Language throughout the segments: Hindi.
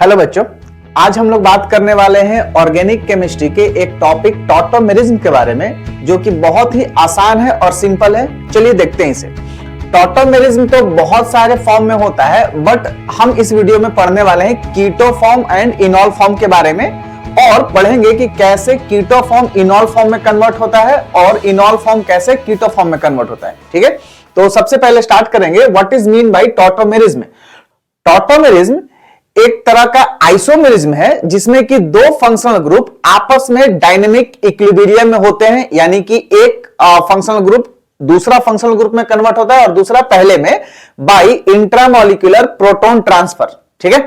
हेलो बच्चों, आज हम लोग बात करने वाले हैं ऑर्गेनिक केमिस्ट्री के एक टॉपिक टॉटोमेरिज्म के बारे में, जो कि बहुत ही आसान है और सिंपल है। चलिए देखते हैं इसे। टॉटोमेरिज्म तो बहुत सारे फॉर्म में होता है, बट हम इस वीडियो में पढ़ने वाले हैं keto form and enol form के बारे में, और पढ़ेंगे कि कैसे कीटो फॉर्म इनॉल फॉर्म में कन्वर्ट होता है और इनॉल फॉर्म कैसे कीटो फॉर्म में कन्वर्ट होता है। ठीक है, तो सबसे पहले स्टार्ट करेंगे what is mean by tautomerism. Tautomerism एक तरह का आइसोमेरिज्म है जिसमें कि दो फंक्शनल ग्रुप आपस में डायनेमिक इक्विलिब्रियम में होते हैं, यानी कि एक फंक्शनल ग्रुप दूसरा फंक्शनल ग्रुप में कन्वर्ट होता है और दूसरा पहले में बाय इंट्रामोलिक्यूलर प्रोटॉन ट्रांसफर। ठीक है,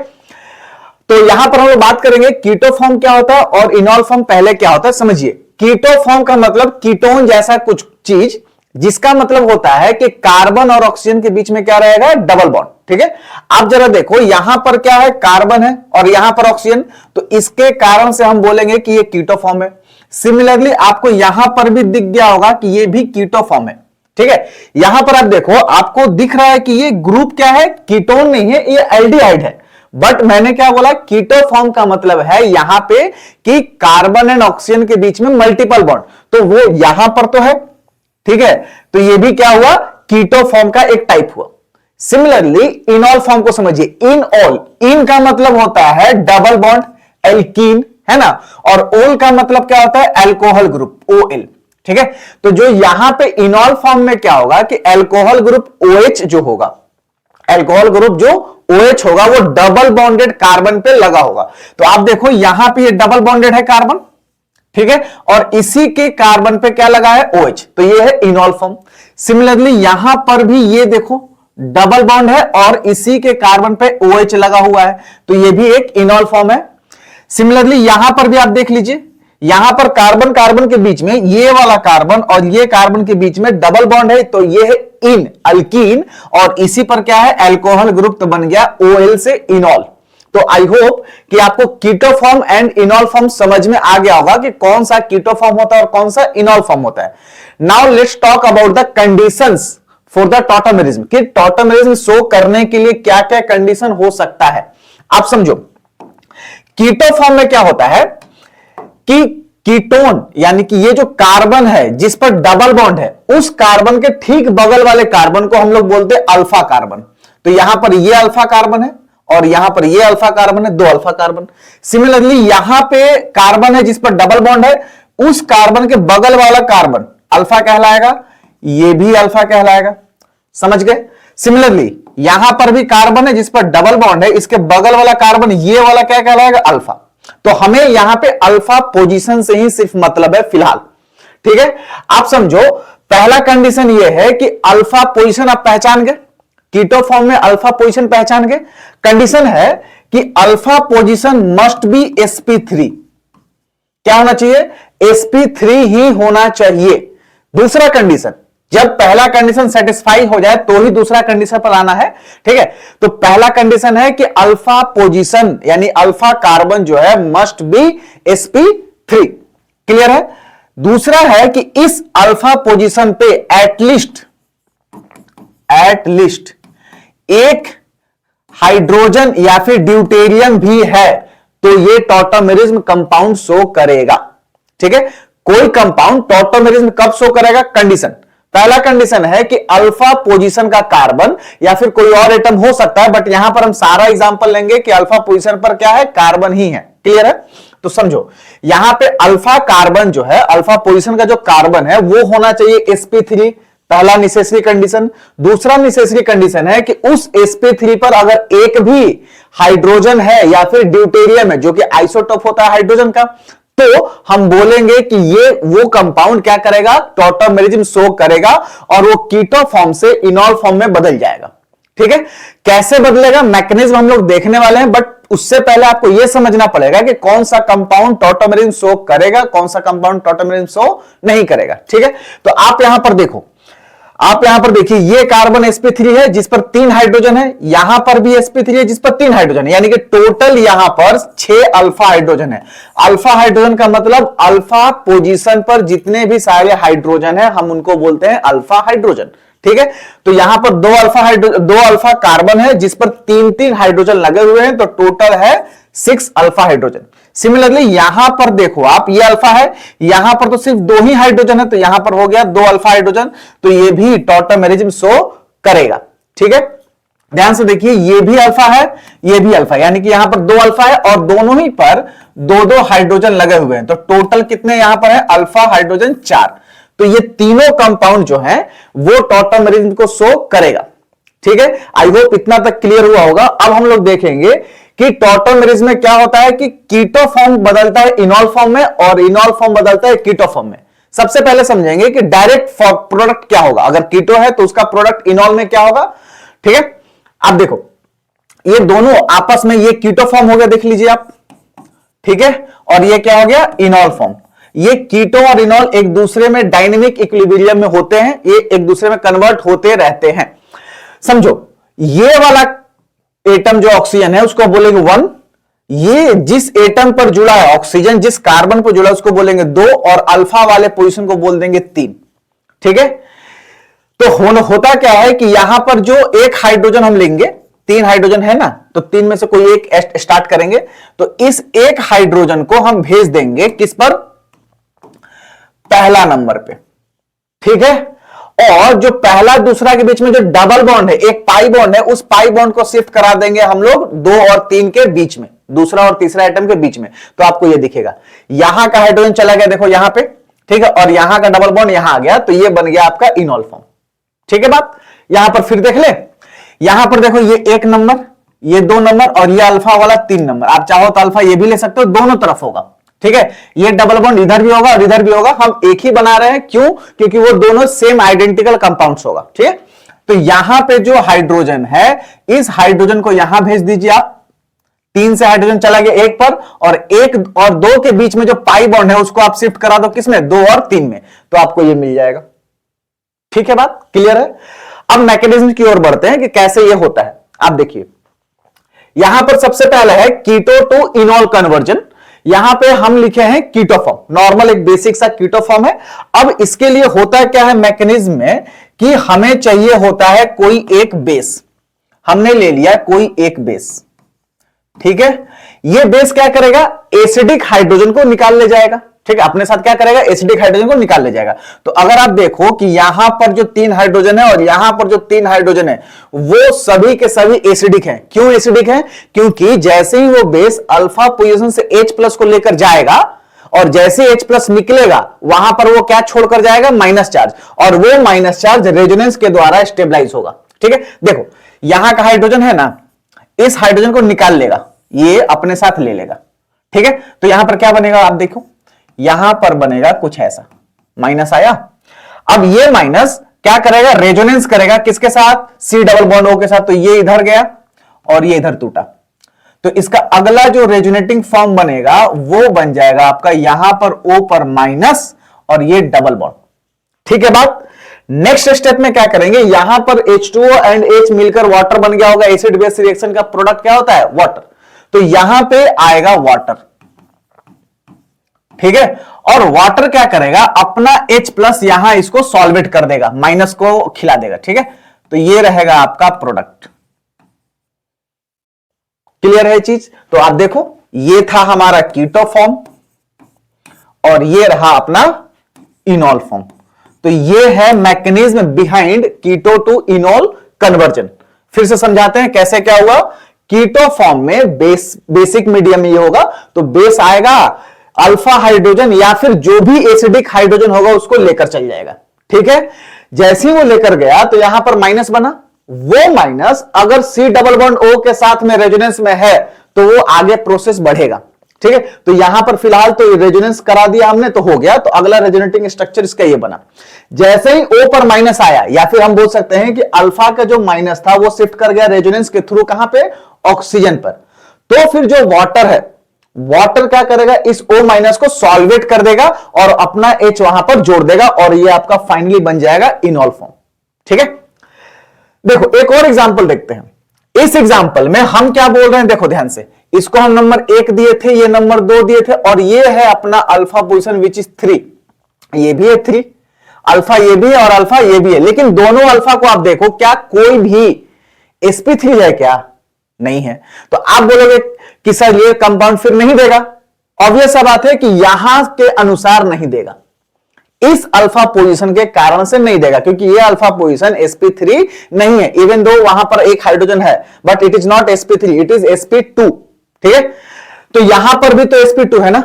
तो यहां पर हम लोग बात करेंगे कीटो फॉर्म क्या होता है और इनॉल फॉर्म पहले क्या होता है। समझिए, कीटो फॉर्म का मतलब कीटोन जैसा कुछ चीज, जिसका मतलब होता है कि कार्बन और ऑक्सीजन के बीच में क्या रहेगा, डबल बॉन्ड। ठीक है, आप जरा देखो, यहां पर क्या है, कार्बन है और यहां पर ऑक्सीजन, तो इसके कारण से हम बोलेंगे कि ये कीटो फॉर्म है। सिमिलरली आपको यहां पर भी दिख गया होगा कि ये भी कीटो फॉर्म है। ठीक है, यहां पर आप देखो, आपको दिख रहा है कि ये ग्रुप क्या है, कीटोन नहीं है, ये एल्डिहाइड है। बट मैंने क्या बोला, कीटो फॉर्म का मतलब है यहां पे कि कार्बन एंड ऑक्सीजन के बीच में मल्टीपल बॉन्ड, तो वो यहां पर तो है। ठीक है, तो ये भी क्या हुआ, कीटो फॉर्म का एक टाइप हुआ। सिमिलरली इनॉल फॉर्म को समझिए, इन ऑल, इन का मतलब होता है डबल बॉन्ड, एल्कीन है ना, और ओल का मतलब क्या होता है, अल्कोहल ग्रुप, OL। ठीक है, तो जो यहां पे इनॉल फॉर्म में क्या होगा कि अल्कोहल ग्रुप OH जो होगा, अल्कोहल ग्रुप जो OH होगा वो डबल बॉन्डेड कार्बन पे लगा होगा। तो आप देखो यहां पे ये डबल बॉन्डेड है कार्बन, ठीक है, और इसी के कार्बन पे क्या लगा है, OH, तो ये है इनॉल फॉर्म। सिमिलरली यहां पर भी ये देखो डबल बॉन्ड है और इसी के कार्बन पे OH लगा हुआ है, तो ये भी एक इनॉल फॉर्म है। सिमिलरली यहां पर भी आप देख लीजिए, यहां पर कार्बन कार्बन के बीच में ये वाला कार्बन और ये कार्बन के बीच में डबल बॉन्ड है, तो ये है इन अल्कीन, और इसी पर क्या है, अल्कोहल ग्रुप, तो बन गया OL से इनॉल। तो आई होप कि आपको keto form and enol form समझ में आ गया होगा कि कौन सा कीटो फॉर्म होता है और कौन सा इनॉल फॉर्म होता है। Now let's talk about the conditions for the tautomerism, कि टॉटोमेरिज्म शो करने के लिए क्या क्या कंडीशन हो सकता है। आप समझो, कीटो फॉर्म में क्या होता है कि कीटोन यानी कि ये जो कार्बन है जिस पर डबल बॉन्ड है, उस कार्बन के ठीक बगल वाले कार्बन को हम लोग बोलते हैं अल्फा कार्बन। तो यहां पर ये अल्फा कार्बन है और यहां पर ये अल्फा कार्बन है, दो अल्फा कार्बन। सिमिलरली यहां पे कार्बन है जिस पर डबल बॉन्ड है, उस कार्बन के बगल वाला कार्बन अल्फा कहलाएगा, ये भी अल्फा कहलाएगा। समझ गए। सिमिलरली यहां पर भी कार्बन है जिस पर डबल बॉन्ड है, इसके बगल वाला कार्बन ये वाला क्या कहलाएगा, अल्फा। तो हमें यहां पे अल्फा पोजीशन से ही सिर्फ मतलब है फिलहाल। ठीक है, आप समझो, पहला कंडीशन ये है कि अल्फा पोजीशन आप पहचान गए, कीटो फॉर्म में अल्फा पोजीशन पहचान गए। कंडीशन है कि alpha position must be sp3। क्या होना चाहिए, sp3 ही होना चाहिए। दूसरा कंडीशन, जब पहला कंडीशन सेटिस्फाई हो जाए तो ही दूसरा कंडीशन पर आना है। ठीक है, तो पहला कंडीशन है कि अल्फा पोजीशन यानी अल्फा कार्बन जो है मस्ट बी sp3। क्लियर है। दूसरा है कि इस अल्फा पोजीशन पे एटलीस्ट एक हाइड्रोजन या फिर ड्यूटेरियम भी है, तो ये टॉटोमेरिज्म कंपाउंड शो करेगा। ठीक है, कोई कंपाउंड टॉटोमेरिज्म कब शो करेगा, कंडीशन, पहला कंडीशन है कि अल्फा पोजीशन का कार्बन या फिर कोई और एटम हो सकता है, बट यहां पर हम सारा एग्जांपल लेंगे कि अल्फा पोजीशन पर क्या है, कार्बन ही है। क्लियर है। तो समझो, यहां पे अल्फा कार्बन जो है, अल्फा पोजीशन का जो कार्बन है वो होना चाहिए sp3, पहला नेसेसरी कंडीशन। दूसरा नेसेसरी कंडीशन है कि उस sp3 पर अगर एक भी हाइड्रोजन है या फिर ड्यूटेरियम है, जो कि आइसोटोप होता है हाइड्रोजन का, तो हम बोलेंगे कि ये वो कंपाउंड क्या करेगा, टॉटोमेरिज्म शो करेगा और वो कीटो फॉर्म से इनॉल फॉर्म में बदल जाएगा। ठीक है, कैसे बदलेगा, मैकेनिज्म हम लोग देखने वाले हैं, बट उससे पहले आपको यह समझना पड़ेगा कि कौन सा कंपाउंड टॉटोमेरिज्म शो करेगा, कौन सा कंपाउंड टॉटोमेरिज्म शो नहीं करेगा। ठीक है, तो आप यहां पर देखो, आप यहां पर देखिए, ये कार्बन sp3 है जिस पर 3 हाइड्रोजन है, यहां पर भी sp3 है जिस पर 3 हाइड्रोजन है, यानी कि टोटल यहां पर 6 अल्फा हाइड्रोजन है। अल्फा हाइड्रोजन का मतलब अल्फा पोजीशन पर जितने भी सारे हाइड्रोजन है हम उनको बोलते हैं अल्फा हाइड्रोजन। ठीक है, तो यहां पर दो अल्फा कार्बन है जिस पर 3 हाइड्रोजन लगे हुए हैं, तो टोटल है 6 अल्फा हाइड्रोजन। सिमिलरली यहां पर देखो आप, ये अल्फा है, यहां पर तो सिर्फ 2 ही हाइड्रोजन है, तो यहां पर हो गया 2 अल्फा हाइड्रोजन, तो ये भी टॉटोमेरिज्म शो करेगा। ठीक है, ध्यान से देखिए, ये भी अल्फा है, ये भी अल्फा, यानी कि यहां पर 2 अल्फा है और दोनों ही पर 2 हाइड्रोजन लगे हुए हैं, तो टोटल कितने यहां पर है, अल्फा हाइड्रोजन 4। तो ये तीनों कंपाउंड जो है वो टॉटोमेरिज्म को शो करेगा। ठीक है, आई होप इतना तक क्लियर हुआ होगा। अब हम लोग देखेंगे कि टॉटोमेरिज्म में क्या होता है कि कीटो फॉर्म बदलता है इनॉल फॉर्म में और इनॉल फॉर्म बदलता है कीटो फॉर्म में। सबसे पहले समझेंगे कि डायरेक्ट प्रोडक्ट क्या होगा, अगर कीटो है तो उसका प्रोडक्ट इनॉल में क्या होगा। ठीक है, अब देखो ये दोनों आपस में, ये कीटो फॉर्म हो गया, देख लीजिए आप। ठीक है, और ये क्या हो गया, इनॉल फॉर्म। ये कीटो और इनॉल एक दूसरे में डायनेमिक इक्विलिब्रियम में होते हैं, ये एक दूसरे में कन्वर्ट होते रहते हैं। समझो, ये वाला एटम जो ऑक्सीजन है उसको बोलेंगे 1, ये जिस एटम पर जुड़ा है ऑक्सीजन, जिस कार्बन पर जुड़ा है उसको बोलेंगे 2, और अल्फा वाले पोजीशन को बोल देंगे 3। ठीक है, तो होता क्या है कि यहां पर जो एक हाइड्रोजन हम लेंगे, 3 हाइड्रोजन है ना, तो 3 में से कोई एक स्टार्ट करेंगे, तो इस एक हाइड्रोजन को हम भेज देंगे किस पर, पहला नंबर पे। ठीक है, और जो पहला दूसरा के बीच में जो डबल बॉन्ड है, एक पाई बॉन्ड है, उस पाई बॉन्ड को शिफ्ट करा देंगे हम लोग 2 और 3 के बीच में, दूसरा और तीसरा एटम के बीच में, तो आपको ये दिखेगा यहां का हाइड्रोजन चला गया, देखो यहां पे। ठीक है, और यहां का डबल बॉन्ड यहां आ गया, तो ये बन गया आपका इनॉल फॉर्म। ठीक है बात, यहां पर फिर देख ले, यहां पर देखो ये 1 नंबर, ये 2 नंबर और ये अल्फा वाला 3 नंबर। आप चाहो तो अल्फा ये भी ले सकते हो, दोनों तरफ होगा। ठीक है, ये डबल बॉन्ड इधर भी होगा और इधर भी होगा, हम एक ही बना रहे हैं, क्यों, क्योंकि वो दोनों सेम आइडेंटिकल कंपाउंड्स होगा। ठीक है, तो यहां पे जो हाइड्रोजन है, इस हाइड्रोजन को यहां भेज दीजिए आप, 3 से हाइड्रोजन चला गया 1 पर, और 1 और 2 के बीच में जो पाई बॉन्ड है उसको आप शिफ्ट करा दो किसमें, 2 और 3 में, तो आपको ये मिल जाएगा। ठीक है, बात क्लियर है। अब मैकेनिज्म की ओर बढ़ते हैं कि कैसे ये होता है। आप देखिए, यहां पर सबसे पहले है कीटो टू इनॉल कन्वर्जन, यहां पे हम लिखे हैं कीटो फॉर्म, नॉर्मल एक बेसिक सा कीटो फॉर्म है। अब इसके लिए होता है क्या है मैकेनिज्म में, कि हमें चाहिए होता है कोई एक बेस, हमने ले लिया कोई एक बेस। ठीक है, ये बेस क्या करेगा, एसिडिक हाइड्रोजन को निकाल ले जाएगा। ठीक है, अपने साथ क्या करेगा, एसिडिक हाइड्रोजन को निकाल ले जाएगा। तो अगर आप देखो कि यहां पर जो 3 हाइड्रोजन है और यहां पर जो 3 हाइड्रोजन है, वो सभी के सभी एसिडिक हैं। क्यों एसिडिक हैं, क्योंकि जैसे ही वो बेस अल्फा पोजीशन से H+ को लेकर जाएगा, और जैसे H+ निकलेगा वहां पर वो क्या छोड़कर जाएगा, माइनस चार्ज, और वो माइनस चार्ज रेजोनेंस के द्वारा स्टेबलाइज होगा। ठीक है, देखो यहां का हाइड्रोजन है ना, इस हाइड्रोजन को निकाल लेगा, ये अपने साथ ले लेगा। ठीक है, तो यहां पर क्या बनेगा, आप देखो यहां पर बनेगा कुछ ऐसा, माइनस आया। अब ये माइनस क्या करेगा, रेजोनेंस करेगा किसके साथ, C डबल बॉन्ड O के साथ, तो ये इधर गया और ये इधर टूटा, तो इसका अगला जो रेजोनेटिंग फॉर्म बनेगा वो बन जाएगा आपका यहां पर O पर माइनस और ये डबल बॉन्ड। ठीक है बात, नेक्स्ट स्टेप में क्या करेंगे, यहां पर H2O एंड H मिलकर वाटर बन गया होगा, एसिड बेस रिएक्शन का प्रोडक्ट क्या होता है, वाटर, तो यहां पे आएगा वाटर। ठीक है, और वाटर क्या करेगा, अपना H+ यहां इसको सॉल्वेट कर देगा, माइनस को खिला देगा। ठीक है, तो ये रहेगा आपका प्रोडक्ट। क्लियर है चीज, तो आप देखो ये था हमारा कीटो फॉर्म और ये रहा अपना इनॉल फॉर्म। तो ये है mechanism behind keto to enol conversion. फिर से समझाते हैं कैसे क्या हुआ। कीटो फॉर्म में बेसिक मीडियम ये होगा, तो बेस आएगा अल्फा हाइड्रोजन या फिर जो भी एसिडिक हाइड्रोजन होगा उसको लेकर चल जाएगा। ठीक है, जैसे ही वो लेकर गया तो यहां पर माइनस बना, वो माइनस अगर C डबल बॉन्ड O के साथ में रेजोनेंस में है तो वो आगे प्रोसेस बढ़ेगा। ठीक है, तो यहां पर फिलहाल तो रेजोनेंस करा दिया हमने तो हो गया, तो अगला रेजोनेटिंग स्ट्रक्चर इसका ये बना। जैसे ही O पर माइनस आया, या फिर हम बोल सकते हैं कि अल्फा का जो माइनस था वो शिफ्ट कर गया रेजोनेंस के थ्रू कहां पे, ऑक्सीजन पर, तो फिर जो वाटर है, वाटर क्या करेगा, इस O- को सॉल्वेट कर देगा और अपना H वहां पर जोड़ देगा और ये आपका फाइनली बन जाएगा इनॉल फॉर्म। ठीक है, देखो एक और एग्जांपल देखते हैं। इस एग्जांपल में हम क्या बोल रहे हैं, देखो ध्यान से, इसको हम नंबर 1 दिए थे, ये नंबर 2 दिए थे, और ये है अपना अल्फा पोजीशन विच इज 3, ये भी है 3। अल्फा ये भी है और अल्फा ये भी है, लेकिन दोनों अल्फा को आप देखो, क्या कोई भी sp3 है क्या? नहीं है। तो आप बोलोगे कि सर ये कंपाउंड फिर नहीं देगा। ऑब्वियस सा बात है कि यहां के अनुसार नहीं देगा, इस अल्फा पोजीशन के कारण से नहीं देगा, क्योंकि ये अल्फा पोजीशन sp3 नहीं है। इवन दो वहां पर एक हाइड्रोजन है, but it is not sp3, it is sp2। ठीक है, तो यहां पर भी तो sp2 है ना,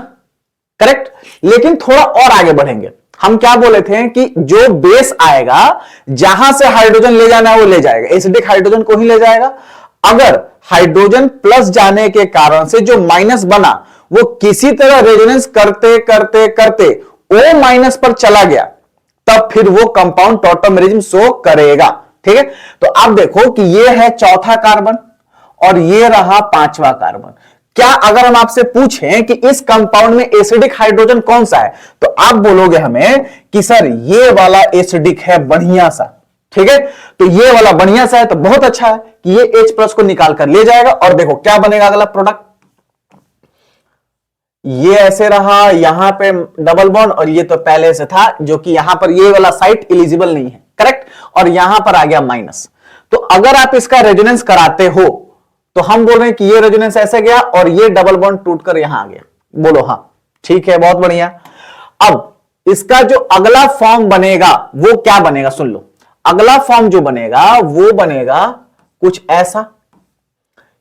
करेक्ट। लेकिन थोड़ा और आगे बढ़ेंगे, हम क्या बोले थे कि जो बेस आएगा, जहां से हाइड्रोजन ले जाना है वो ले जाएगा, एसिडिक हाइड्रोजन को ही ले जाएगा। अगर हाइड्रोजन प्लस जाने के कारण से जो माइनस बना, वो किसी तरह रेजोनेंस करते करते करते O माइनस पर चला गया, तब फिर वो कंपाउंड टॉटोमेरिज्म शो करेगा। ठीक है, तो आप देखो कि ये है चौथा कार्बन और ये रहा पांचवा कार्बन। क्या अगर हम आपसे पूछें कि इस कंपाउंड में एसिडिक हाइड्रोजन कौन सा है, तो आप बोलोगे हमें कि सर ये वाला एसिडिक है बढ़िया सा। ठीक है, तो ये वाला बढ़िया सा है तो बहुत अच्छा है कि ये H+ को निकाल कर ले जाएगा। और देखो क्या बनेगा अगला प्रोडक्ट, ये ऐसे रहा, यहां पे डबल बॉन्ड, और ये तो पहले से था, जो कि यहां पर ये वाला साइट एलिजिबल नहीं है, करेक्ट। और यहां पर आ गया माइनस। तो अगर आप इसका रेजोनेंस कराते हो तो हम बोल रहे हैं कि ये रेजोनेंस ऐसे गया और ये डबल बॉन्ड टूटकर यहां आ गया। बोलो हाँ, ठीक है, बहुत बढ़िया। अब इसका जो अगला फॉर्म बनेगा वो क्या बनेगा, सुन लो। अगला फॉर्म जो बनेगा वो बनेगा कुछ ऐसा,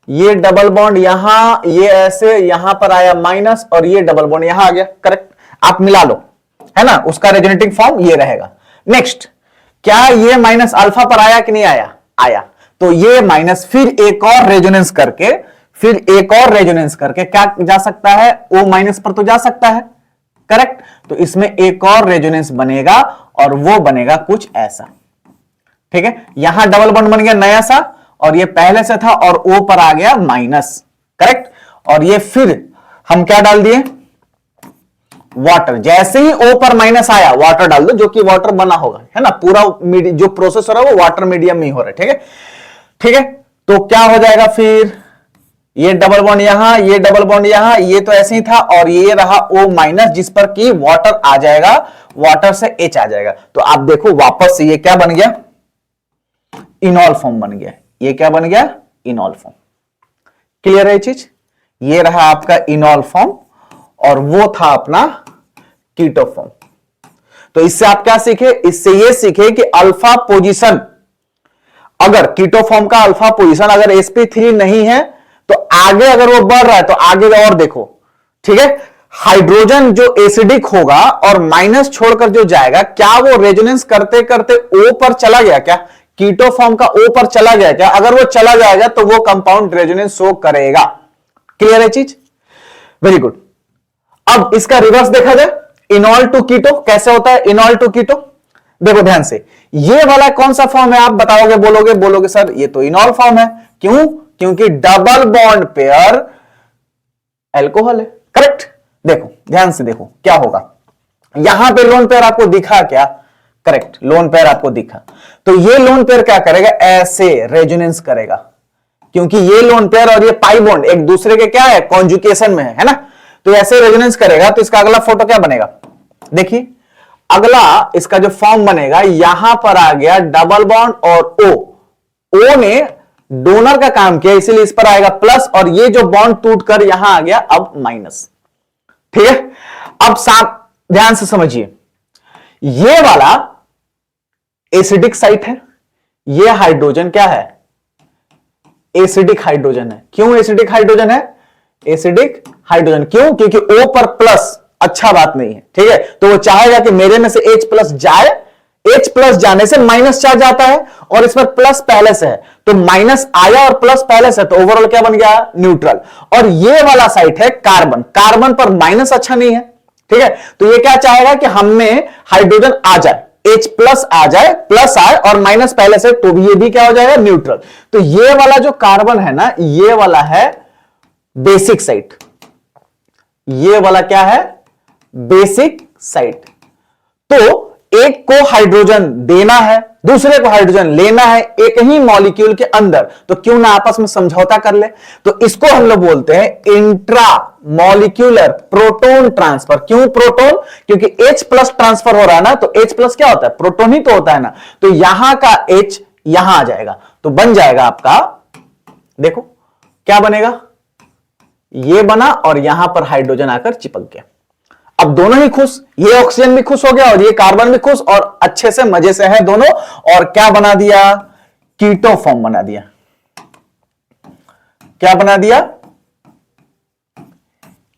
ये डबल बॉन्ड यहां, ये ऐसे, यहां पर आया माइनस और ये डबल बॉन्ड यहां आ गया, करेक्ट। आप मिला लो, है ना, उसका रेजोनेटिंग फॉर्म ये रहेगा। नेक्स्ट, क्या ये माइनस अल्फा पर आया कि नहीं आया? आया। तो ये माइनस फिर एक और रेजोनेंस करके, फिर एक और रेजोनेंस करके क्या जा सकता है, O माइनस पर तो जा सकता है, करेक्ट। तो इसमें एक और रेजोनेंस बनेगा और वो बनेगा कुछ ऐसा। ठीक है, यहां डबल बॉन्ड बन गया नया सा, और ये पहले से था और O पर आ गया माइनस, करेक्ट। और ये फिर हम क्या डाल दिए, वाटर। जैसे ही O पर माइनस आया वाटर डाल दो, जो कि वाटर बना होगा, है ना, पूरा जो प्रोसेस हो रहा है वो वाटर मीडियम में ही हो रहा है। ठीक है, ठीक है, तो क्या हो जाएगा फिर, ये डबल बॉन्ड यहां, ये डबल बॉन्ड यहां, ये तो ऐसे ही था, और ये रहा O माइनस, जिस पर कि वाटर आ जाएगा, वाटर से H आ जाएगा। तो आप देखो वापस से ये क्या बन गया, इनॉल फॉर्म बन गया। ये क्या बन गया, इनॉल फॉर्म। क्लियर है ये चीज? ये रहा आपका इनॉल फॉर्म और वो था अपना कीटो फॉर्म। तो इससे आप क्या सीखे, इससे ये सीखे कि अल्फा पोजीशन, अगर कीटो फॉर्म का अल्फा पोजीशन अगर sp3 नहीं है तो आगे अगर वो बढ़ रहा है तो आगे और देखो। ठीक है, हाइड्रोजन जो एसिडिक होगा और माइनस छोड़कर जो जाएगा, क्या वो रेजोनेंस करते करते O पर चला गया क्या, कीटो फॉर्म का O पर चला गया क्या? अगर वो चला जाएगा तो वो कंपाउंड रेजोनेंस शो करेगा। क्लियर है चीज? Very good. अब इसका रिवर्स देखा जाए, इनॉल टू कीटो कैसे होता है, इनॉल टू कीटो। देखो ध्यान से, ये वाला कौन सा फॉर्म है आप बताओगे, बोलोगे सर ये तो इनॉल फॉर्म है। क्यों? क्योंकि डबल बॉन्ड पेयर अल्कोहल है, करेक्ट। देखो ध्यान से देखो क्या होगा, यहां पे लोन पेयर आपको दिखा क्या, करेक्ट, लोन पेयर आपको दिखा। तो ये लोन पेयर क्या करेगा, ऐसे रेजोनेंस करेगा, क्योंकि ये लोन पेयर और ये पाई बॉन्ड एक दूसरे के क्या है, कॉन्जुकेशन में है ना। तो ऐसे रेजोनेंस करेगा। तो इसका अगला फोटो क्या बनेगा, देखिए अगला इसका जो फॉर्म बनेगा, यहां पर आ गया डबल बॉन्ड और O ने डोनर का काम किया, इसीलिए इस पर आएगा प्लस, और ये जो बॉन्ड टूटकर यहां आ गया अब माइनस। ठीक है, अब साथ ध्यान से समझिए, ये वाला एसिडिक साइट है, ये हाइड्रोजन क्या है, एसिडिक हाइड्रोजन है। क्यों एसिडिक हाइड्रोजन है, एसिडिक हाइड्रोजन क्यों, क्योंकि O पर प्लस अच्छा बात नहीं है। ठीक है, तो वो चाहेगा कि मेरे में से H+ जाए, H+ जाने से माइनस चार्ज आता है और इसमें प्लस पहले से है, तो माइनस आया और प्लस पहले से, तो ओवरऑल क्या बन गया, न्यूट्रल। और ये वाला साइट है कार्बन, कार्बन पर माइनस अच्छा नहीं है। ठीक है, तो ये क्या चाहेगा कि हमें हाइड्रोजन आ जाए, H+ आ जाए, प्लस आए और माइनस पहले से, तो भी ये भी क्या हो जाएगा, न्यूट्रल। तो ये वाला जो कार्बन है ना, ये वाला है बेसिक साइट, ये वाला क्या है, बेसिक साइट। तो एक को हाइड्रोजन देना है दूसरे को हाइड्रोजन लेना है एक ही मॉलिक्यूल के अंदर, तो क्यों ना आपस में समझौता कर ले। तो इसको हम लोग बोलते हैं इंट्रा मॉलिक्यूलर प्रोटोन ट्रांसफर। क्यों प्रोटोन? क्योंकि H प्लस ट्रांसफर हो रहा है ना, तो H प्लस क्या होता है? प्रोटोन ही तो होता है ना। तो यहां का H यहां आ जाएगा, तो बन जाएगा आपका, देखो क्या बनेगा, ये बना और यहां पर हाइड्रोजन आकर चिपक गया। अब दोनों ही खुश, ये ऑक्सीजन भी खुश हो गया और ये कार्बन भी खुश, और अच्छे से मजे से है दोनों। और क्या बना दिया? कीटो फॉर्म बना दिया। क्या बना दिया?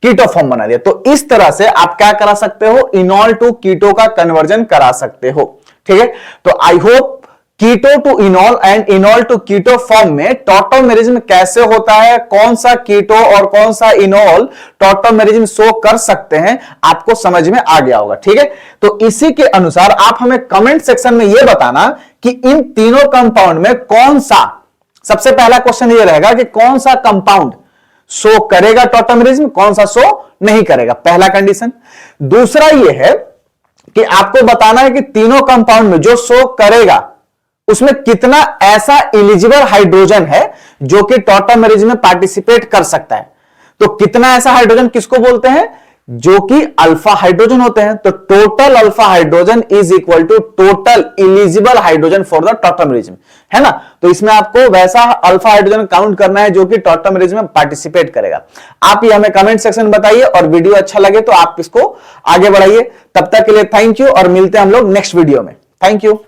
कीटो फॉर्म बना दिया। तो इस तरह से आप क्या करा सकते हो? इनॉल टू कीटो का कन्वर्जन करा सकते हो। ठीक है, तो I hope keto to enol and enol to keto form में टॉटोमेरिज्म कैसे होता है, कौन सा कीटो और कौन सा इनॉल टॉटोमेरिज्म शो कर सकते हैं, आपको समझ में आ गया होगा। ठीक है, तो इसी के अनुसार आप हमें कमेंट सेक्शन में यह बताना कि इन तीनों कंपाउंड में कौन सा, सबसे पहला क्वेश्चन यह रहेगा कि कौन सा कंपाउंड शो करेगा टॉटोमेरिज्म, कौन सा शो नहीं करेगा, पहला कंडीशन। दूसरा यह है कि आपको बताना है कि तीनों कंपाउंड में जो शो करेगा उसमें कितना ऐसा एलिजिबल हाइड्रोजन है जो कि टॉटोमेरिज्म में पार्टिसिपेट कर सकता है। तो कितना ऐसा हाइड्रोजन किसको बोलते हैं? जो कि अल्फा हाइड्रोजन होते हैं। तो total alpha hydrogen is equal to total eligible hydrogen for the tautomerism, है ना। तो इसमें आपको वैसा अल्फा हाइड्रोजन काउंट करना है जो कि टॉटोमेरिज्म में पार्टिसिपेट करेगा। आप ये हमें कमेंट सेक्शन में बताइए, और वीडियो अच्छा लगे तो आप इसको आगे बढ़ाइए। तब तक के लिए थैंक यू, और मिलते हैं हम लोग नेक्स्ट वीडियो में। Thank you.